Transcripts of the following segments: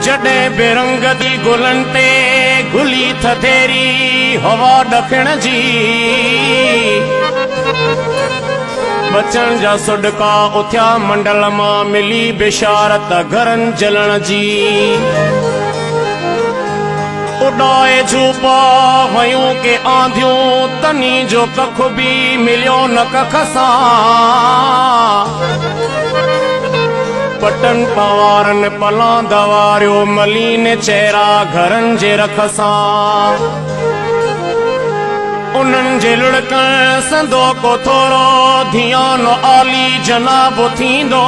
जडे बेरंग दी गुलन ते गुली थधेरी हवा ॾखण जी बचन जा सुडका उथिया मंडल मां मिली बिशारत घरन जलण जी उड़ाए झूपा वयूं के आंधियूं तनी जो कख भी मिलियो न कख सां पटन पवारन पलां दवारियो मलीन चेहरा घरन जे रख सां उन्हनि जे लुड़कण संदो को थोरो धियानो आली जनाब थींदो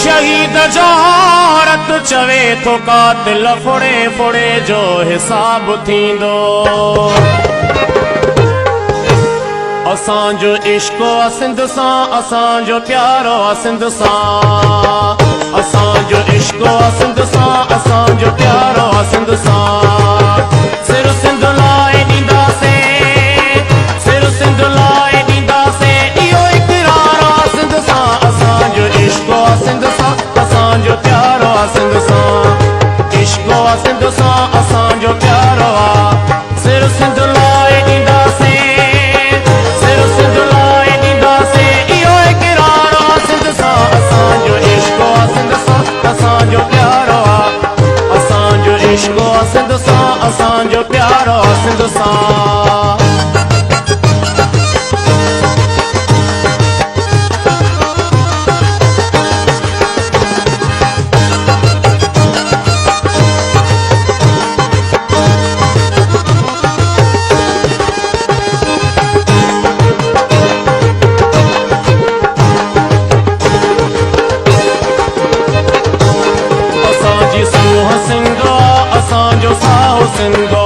शहीद जो औरत चवे थो कातिल फुड़े फुड़े जो हिसाब थींदो असांजो इश्को सिंध सां असांजो प्यारो सिंध सां असांजो इश्को सिंध सां असांजो प्यारो सिंध सां सिर सिंध लाइ ॾींदासीं सिर सिंध लाइ ॾींदासीं इहो इक़रार सिंध सां असांजो इश्को सिंध सां असांजो प्यारो सिंध सां इश्को सिंध सां असांजो प्यारो सिर सिंध लाइ ॾींदासीं असांजो प्यारो असांजो इश्को सिंध सां असांजो प्यारो सिंध सां असांजो साहो सिंधो